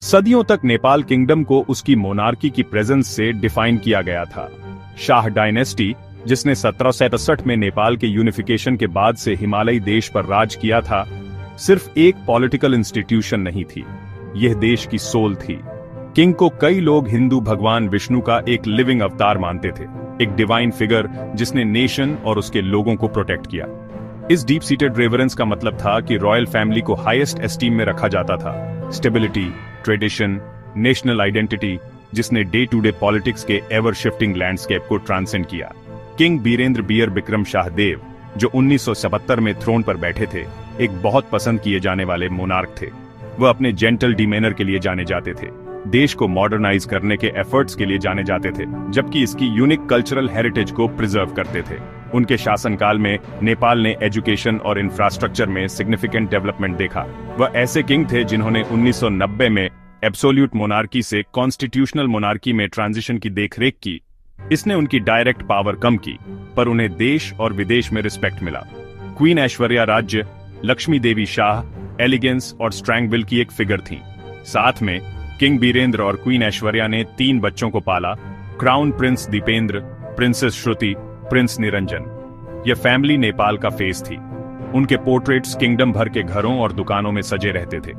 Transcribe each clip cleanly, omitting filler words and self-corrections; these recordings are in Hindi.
सदियों तक नेपाल किंगडम को उसकी मोनार्की की प्रेजेंस से डिफाइन किया गया था। शाह डायनेस्टी, जिसने 1767 में नेपाल के यूनिफिकेशन के बाद से हिमालयी देश पर राज किया था, सिर्फ एक पॉलिटिकल इंस्टीट्यूशन नहीं थी, यह देश की सोल थी। किंग को कई लोग हिंदू भगवान विष्णु का एक लिविंग अवतार मानते थे, एक डिवाइन फिगर जिसने नेशन और उसके लोगों को प्रोटेक्ट किया। इस डीप सीटेड रेवरेंस का मतलब था कि रॉयल फैमिली को हाईएस्ट एस्टीम में रखा जाता था। स्टेबिलिटी, ट्रेडिशन, नेशनल आइडेंटिटी, जिसने डे टू डे पॉलिटिक्स के एवर शिफ्टिंग लैंडस्केप को ट्रांसेंड किया। किंग बीरेंद्र बियर बिक्रम शाहदेव, जो 1977 में थ्रोन पर बैठे थे, एक बहुत पसंद किए जाने वाले मोनार्क थे। वह अपने जेंटल डिमेनर के लिए जाने जाते थे, देश को मॉडर्नाइज करने के एफर्ट्स के लिए जाने जाते थे, जबकि इसकी यूनिक कल्चरल हेरिटेज को प्रिजर्व करते थे। उनके शासनकाल में नेपाल ने एजुकेशन और इंफ्रास्ट्रक्चर में सिग्निफिकेंट डेवलपमेंट देखा। वह ऐसे किंग थे जिन्होंने 1990 में एब्सोल्यूट मोनार्की से कॉन्स्टिट्यूशनल मोनार्की में ट्रांजिशन की देखरेख की। इसने उनकी डायरेक्ट पावर कम की, पर उन्हें देश और विदेश में रिस्पेक्ट मिला। क्वीन ऐश्वर्या राज्य, लक्ष्मी देवी शाह, एलिगेंस और स्ट्रैंग विल की एक फिगर थी। साथ में किंग बीरेंद्र और क्वीन ऐश्वर्या ने 3 बच्चों को पाला: क्राउन प्रिंस दीपेंद्र, प्रिंसेस श्रुति, प्रिंस निरंजन। यह फैमिली नेपाल का फेस थी। उनके पोर्ट्रेट्स किंगडम भर के घरों और दुकानों में सजे रहते थे।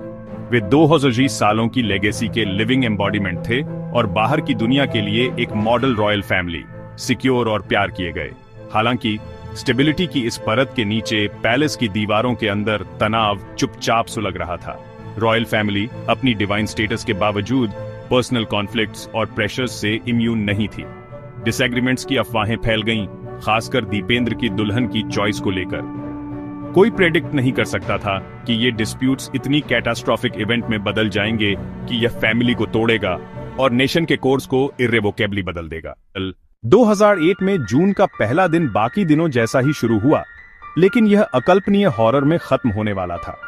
वे 2020 सालों की लेगेसी के लिविंग एम्बॉडीमेंट थे और बाहर की दुनिया के लिए एक मॉडल रॉयल फैमिली, सिक्योर और प्यार किए गए। हालांकि स्टेबिलिटी की इस परत के नीचे पैलेस की दीवारों के अंदर तनाव चुपचाप सुलग रहा था। रॉयल फैमिली अपनी डिवाइन स्टेटस के बावजूद पर्सनल कॉन्फ्लिक्ट्स और प्रेशर्स से इम्यून नहीं थी। डिसएग्रीमेंट्स की अफवाहें फैल गईं, खासकर दीपेंद्र की दुल्हन की चॉइस को लेकर। कोई प्रेडिक्ट नहीं कर सकता था कि ये डिस्प्यूट्स इतनी कैटास्ट्रोफिक इवेंट में बदल जाएंगे कि यह फैमिली को तोड़ेगा और नेशन के कोर्स को इर्रेवोकेबली बदल देगा। 2008 में जून का पहला दिन बाकी दिनों जैसा ही शुरू हुआ, लेकिन यह अकल्पनीय हॉरर में खत्म होने वाला था।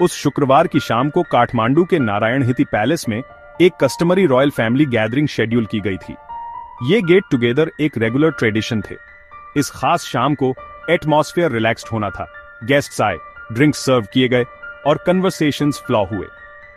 उस शुक्रवार की शाम को काठमांडू के नारायणहिति पैलेस में एक customary royal family gathering schedule की गई थी। ये गेट टुगेदर एक रेगुलर ट्रेडिशन थे। इस खास शाम को एटमॉस्फेयर रिलैक्स्ड होना था। गेस्ट्स आए, ड्रिंक्स सर्व किए गए और कन्वर्सेशंस फ्लो हुए।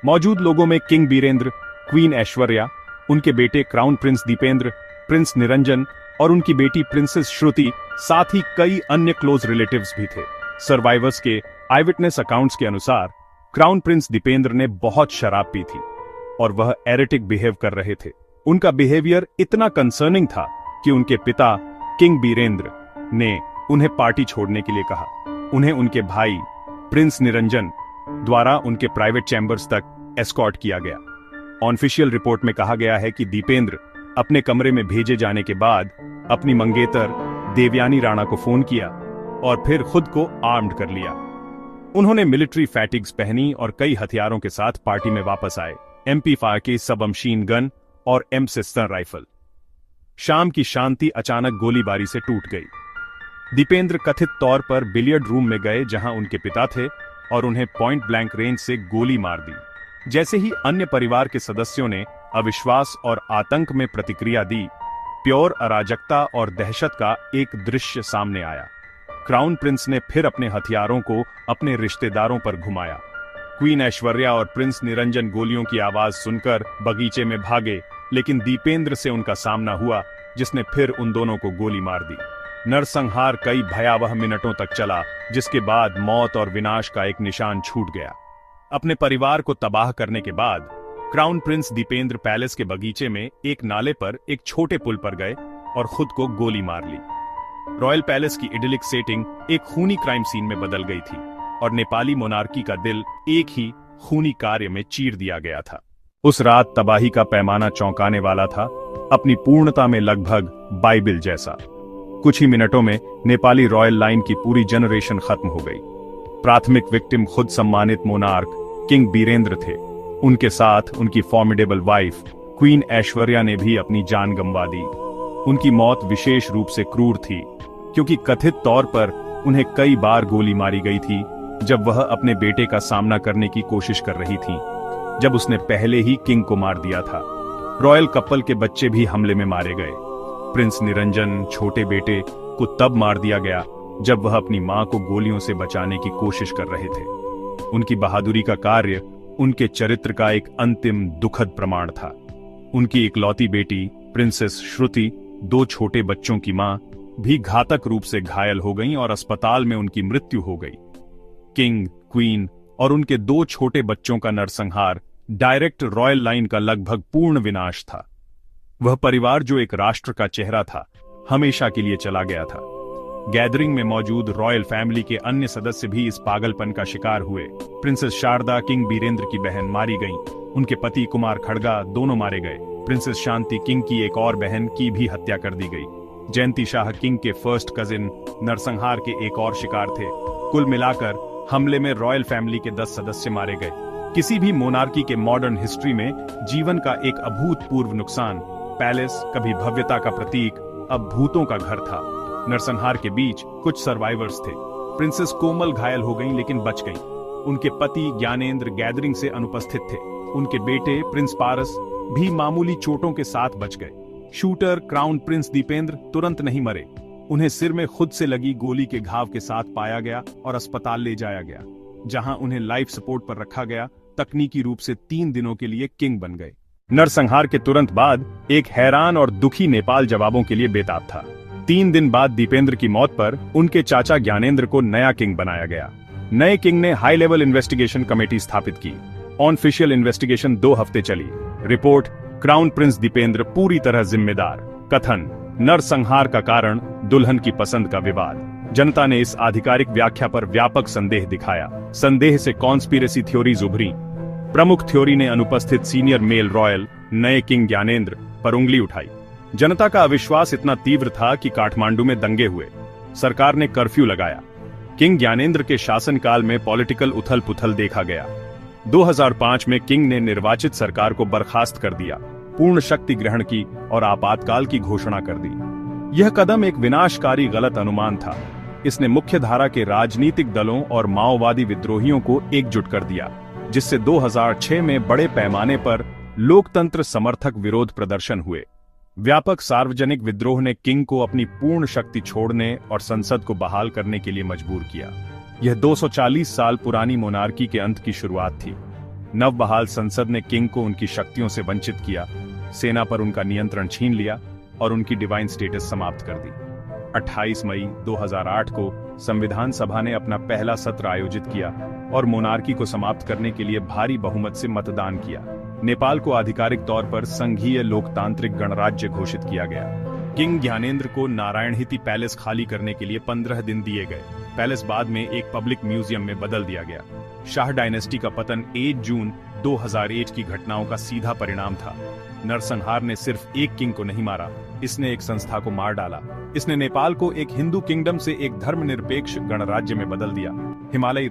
मौजूद लोगों में किंग बीरेंद्र, क्वीन ऐश्वर्या, उनके बेटे crown prince Dipendra, prince Niranjan और उनकी बेटी प्रिंसेस श्रुति, साथ ही कई अन्य क्लोज रिलेटिव्स भी थे। सर्वाइवर्स के आई विटनेस अकाउंट्स के अनुसार क्राउन प्रिंस दीपेंद्र ने बहुत शराब पी थी और वह एरेटिक बिहेव कर रहे थे। उनका बिहेवियर इतना कंसर्निंग था कि उनके पिता किंग बीरेंद्र ने उन्हें पार्टी छोड़ने के लिए कहा। उन्हें उनके भाई प्रिंस निरंजन द्वारा उनके प्राइवेट चैम्बर्स तक एस्कॉर्ट किया गया। ऑफिशियल रिपोर्ट में कहा गया है कि दीपेंद्र अपने कमरे में भेजे जाने के बाद अपनी मंगेतर देवयानी राणा को फोन किया और फिर खुद को आर्म्ड कर लिया। उन्होंने मिलिट्री फैटिग्स पहनी और कई हथियारों के साथ पार्टी में वापस आए, MP5 के सबमशीन गन और M16 राइफल। शाम की शांति अचानक गोलीबारी से टूट गई। दीपेंद्र कथित तौर पर बिलियर्ड रूम में गए जहां उनके पिता थे और उन्हें पॉइंट ब्लैंक रेंज से गोली मार दी। जैसे ही अन्य परिवार के सदस्यों ने अविश्वास और आतंक में प्रतिक्रिया दी, प्योर अराजकता और दहशत का एक दृश्य सामने आया। क्राउन प्रिंस ने फिर अपने हथियारों को अपने रिश्तेदारों पर घुमाया। क्वीन ऐश्वर्या और प्रिंस निरंजन गोलियों की आवाज सुनकर बगीचे में भागे, लेकिन दीपेंद्र से उनका सामना हुआ, जिसने फिर उन दोनों को गोली मार दी। नरसंहार कई भयावह मिनटों तक चला, जिसके बाद मौत और विनाश का एक निशान छूट गया। अपने परिवार को तबाह करने के बाद क्राउन प्रिंस दीपेंद्र पैलेस के बगीचे में एक नाले पर एक छोटे पुल पर गए और खुद को गोली मार ली। रॉयल पैलेस की इडिलिक सेटिंग एक खूनी क्राइम सीन में बदल गई थी और नेपाली मोनार्की का दिल एक ही खूनी कार्य में चीर दिया गया था। उस रात तबाही का पैमाना चौंकाने वाला था, अपनी पूर्णता में लगभग बाइबिल जैसा। कुछ ही मिनटों में नेपाली रॉयल लाइन की पूरी जनरेशन खत्म हो गई। प्राथमिक विक्टिम खुद सम्मानित मोनार्क किंग बीरेंद्र थे। उनके साथ उनकी फॉर्मिडेबल वाइफ क्वीन ऐश्वर्या ने भी अपनी जान गंवा दी। उनकी मौत विशेष रूप से क्रूर थी, क्योंकि कथित तौर पर उन्हें कई बार गोली मारी गई थी जब वह अपने बेटे का सामना करने की कोशिश कर रही थी, जब उसने पहले ही किंग को मार दिया था। रॉयल कपल के बच्चे भी हमले में मारे गए। प्रिंस निरंजन, छोटे बेटे, को तब मार दिया गया जब वह अपनी मां को गोलियों से बचाने की कोशिश कर रहे थे। उनकी बहादुरी का कार्य उनके चरित्र का एक अंतिम दुखद प्रमाण था। उनकी इकलौती बेटी प्रिंसेस श्रुति, 2 छोटे बच्चों की मां, भी घातक रूप से घायल हो गईं और अस्पताल में उनकी मृत्यु हो गई। किंग, क्वीन और उनके 2 छोटे बच्चों का नरसंहार डायरेक्ट रॉयल लाइन का लगभग पूर्ण विनाश था। वह परिवार जो एक राष्ट्र का चेहरा था, हमेशा के लिए चला गया था। गैदरिंग में मौजूद रॉयल फैमिली के अन्य सदस्य भी इस पागलपन का शिकार हुए। प्रिंसेस शारदा, किंग बीरेंद्र की बहन, मारी गईं। उनके पति कुमार खड़गा दोनों मारे गए। प्रिंसेस शांति, किंग की एक और बहन, की भी हत्या कर दी गई। जयंती शाह, किंग के फर्स्ट कजिन, नरसंहार के एक और शिकार थे। कुल मिलाकर हमले में रॉयल फैमिली के 10 सदस्य मारे गए। किसी भी मोनार्की के मॉडर्न हिस्ट्री में जीवन का एक अभूतपूर्व नुकसान। पैलेस, कभी भव्यता का प्रतीक, अब भूतों का घर था। नरसंहार के बीच कुछ सर्वाइवर्स थे। प्रिंसेस कोमल घायल हो गईं लेकिन बच गईं। उनके पति ज्ञानेंद्र गैदरिंग से अनुपस्थित थे। उनके बेटे प्रिंस पारस भी मामूली चोटों के साथ बच गए। शूटर क्राउन प्रिंस दीपेंद्र तुरंत नहीं मरे। उन्हें सिर में खुद से लगी गोली के घाव के साथ पाया गया और अस्पताल ले जाया गया, जहां उन्हें लाइफ सपोर्ट पर रखा गया। तकनीकी रूप से 3 दिनों के लिए किंग बन गए। नरसंहार के तुरंत बाद एक हैरान और दुखी नेपाल जवाबों के लिए बेताब था। 3 दिन बाद दीपेंद्र की मौत पर उनके चाचा ज्ञानेंद्र को नया किंग बनाया गया। नए किंग ने हाई लेवल इन्वेस्टिगेशन कमेटी स्थापित की। ऑनऑफिशियल इन्वेस्टिगेशन 2 हफ्ते चली। रिपोर्ट, क्राउन प्रिंस दीपेंद्र पूरी तरह जिम्मेदार। कथन, नरसंहार का कारण दुल्हन की पसंद का विवाद। जनता ने इस आधिकारिक व्याख्या पर व्यापक संदेह दिखाया। संदेह से कॉन्स्पिरेसी थ्योरीज उभरी। प्रमुख थ्योरी ने अनुपस्थित सीनियर मेल रॉयल, नए किंग ज्ञानेंद्र पर उंगली उठाई। जनता का अविश्वास इतना तीव्र था कि काठमांडू में दंगे हुए। सरकार ने कर्फ्यू लगाया। किंग ज्ञानेंद्र के शासनकाल में पॉलिटिकल उथल पुथल देखा गया। 2005 में किंग ने निर्वाचित सरकार को बर्खास्त कर दिया, पूर्ण शक्ति ग्रहण की और आपातकाल की घोषणा कर दी। यह कदम एक विनाशकारी गलत अनुमान था। इसने मुख्य धारा के राजनीतिक दलों और माओवादी विद्रोहियों को एकजुट कर दिया, जिससे 2006 में बड़े पैमाने पर लोकतंत्र समर्थक विरोध प्रदर्शन हुए। व्यापक सार्वजनिक विद्रोह ने किंग को अपनी पूर्ण शक्ति छोड़ने और संसद को बहाल करने के लिए मजबूर किया। यह 240 साल पुरानी मोनार्की के अंत की शुरुआत थी। नवबहाल संसद ने किंग को उनकी शक्तियों से वंचित किया, सेना पर उनका नियंत्रण छीन लिया और उनकी डिवाइन स्टेटस समाप्त कर दी। 28 मई 2008 को संविधान सभा ने अपना पहला सत्र आयोजित किया और मोनार्की को समाप्त करने के लिए भारी बहुमत से मतदान किया। नेपाल को आधिकारिक तौर पर संघीय लोकतांत्रिक गणराज्य घोषित किया गया। किंग ज्ञानेंद्र को नारायणहिती पैलेस खाली करने के लिए 15 दिन दिए गए। पैलेस बाद में एक पब्लिक म्यूजियम में बदल दिया गया। शाह डायनेस्टी का पतन 8 जून 2001 की घटनाओं का सीधा परिणाम था। नरसंहार ने सिर्फ एक किंग को नहीं मारा, इसने एक संस्था को मार डाला। इसने नेपाल को एक हिंदू किंगडम से एक धर्मनिरपेक्ष गणराज्य में बदल दिया। हिमालयी